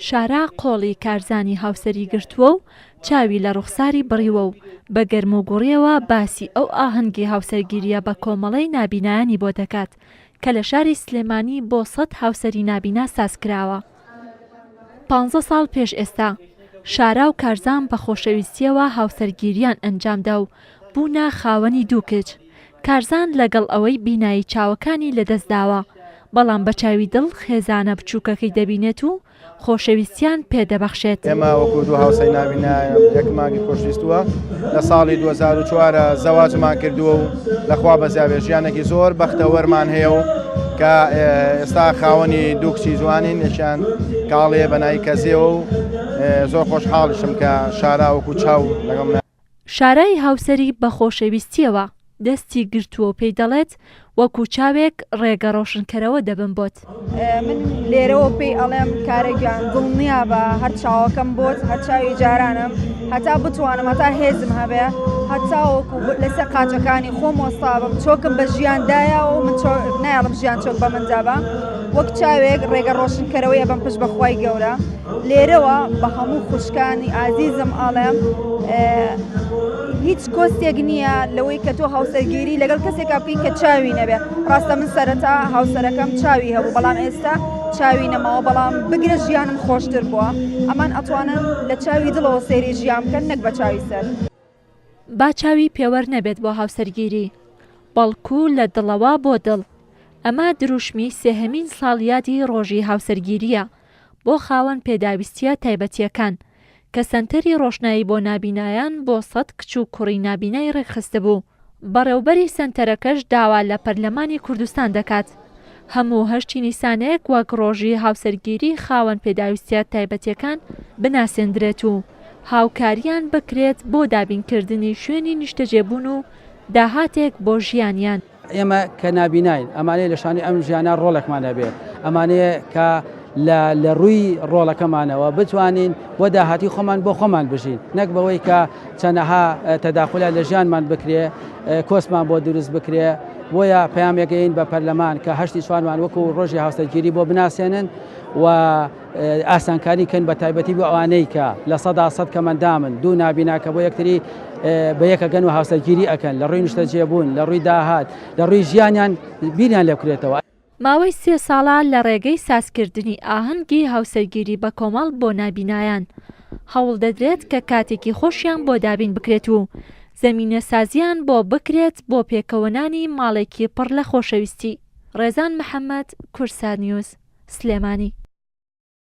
شارە قۆڵی کارزانی هاوسەری گرتووە و چاوی لە ڕوخساری بڕیوە و بە گەرم و گوڕیەوە باسی ئەو ئاهەنگی هاوسەرگیریە بە کۆمەڵەی نابینایانی بۆ دەکات کە لە شاری سلێمانی بۆ 100 هاوسەری نابینا سازکراوە. 15 ساڵ پێش ئێستا شارە و کارزان بە خۆشەویستیەوە هاوسەرگیریان ئەنجامدا و بوونە خاوەنی دوو کچ. کارزان لەگەڵ ئەوەی بینایی چاوەکانی لەدەستداوە، بەڵام بە چاوی دڵ خێزانە بچووکەکەی دەبینێت و خۆشەویستیان پێدەبەخشێت. ئێمە وەکو دوو هاوسەری نابینا یەک مانگی خۆشویستووە لە ساڵی 2004 زەواجمان کردووە و لەخوا بەزیاوێ ژیانێکی زۆر بەختەوەرمان هەیە و کە ئێستا خاوەنی دوو کچی جوانین نیشان کاڵێ بەنای کەزێەوە و زۆر خۆشحاڵیشم کە شارە وەکو چاو لەگەڵ شارەی هاوسەری بە خۆشەویستیەوە دەستی گرتووە و پێی دەڵێت وەکو چاوێک ڕێگە ڕۆشنکەرەوە دەبم بۆت. من لێرەوە پێی ئەڵێم کارێکیان دڵنیا بە هەر چاوەکەم بۆت هەر چاوی جارانم هەتا بتوانم هەتا هێزم هەبێ هەتا وەکو لەسەر قاچەکانی خۆم وەستا بم چۆکم بە ژیاندایە و من نایڵم ژیان چۆک بە منجابە وەک چاوێک ڕێگە ڕۆشنکەرەوەی ئەبم پشت بەخوای گەورە. لێرەوە بە هەموو خوشکانی ئازیزم ئاڵێم هیچ کۆستێک نییە لەوەی کە تۆ هاوسەرگیری لەگەڵ کەسێکا بکەین کە چاوی نەبێ. ڕاستە من سەرەتا هاوسەرەکەم چاوی هەبوو بەڵام ئێستا چاوی نەماوە بەڵام بگرە ژیانم خۆشتر بووە. ئەمان ئەتوانن لە چاوی دڵەوە سەیری ژیان بکەن نەک بە چاوی سەر. با چاوی پێوەەر نەبێت بۆ هاوسەرگیری بەڵکو لە دڵەوە بۆ دڵ. ئەمە دروشمی سێهەمین ساڵیادی ڕۆژی هاوسەرگیریە بۆ خاوەن پێداویستیە تایبەتیەکان کە سەنتەری ڕۆشنایی بۆ نابینایان بۆ 100 کچ و کوڕی نابینای ڕێکخستە بوو. بەڕێوبەری سەنتەرەکەش داوا لە پەرلەمانی کوردستان دەکات هەموو 8 نیسانەیەک وەک ڕۆژی هاوسەرگیری خاوەن پێداویستیە تایبەتیەکان بناسێندرێت و هاوکاریان بکرێت بۆ دابینکردنی شوێنی نیشتەجێبوون و داهاتێک بۆ ژیانیان. ئێمە کە نابینین ئەمانەیە لە شانی ئەم ژیانە ڕۆڵێکمانە بێت ئەمانەیە کە لە ڕووی ڕۆڵەکەمانەوە بتوانین بۆ داهاتی خۆمان بۆ خۆمان بژین نەک بەوەی کە چەندەها تەداخولە لە ژیانمان بکرێ کۆسمان بۆ دروست بکرێ بۆیە پەیامێکگەین بە پەرلەمان کە 8 چوارمان وەکو ڕۆژی هاوسەرگیری بۆ بناسێنن و ئاسانکاری کەن بە تایبەتی بۆ ئەوانەی کە لە 100 کەمەندامن دوو نابیناکە بۆ یەکتری بە یەکەگەن و هاوسەرگیری ئەکەن لە ڕووی نیشتەجێبوون لە ڕووی داهات لە ڕووی ژیانیان بیریان لێبکرێتەوە. ماوەی 3 ساڵە لە ڕێگەی سازکردنی ئاهەنگی هاوسەرگیری بە کۆمەڵ بۆ نابینایان هەوڵ دەدرێت کە کاتێکی خۆشیان بۆ دابین بکرێت و زەمینە سازیان بۆ بکرێت بۆ پێکەوەنانی ماڵێکی پڕ لە خۆشەویستی. ڕێزان محەممەد، کورسان نیوز، سلێمانی.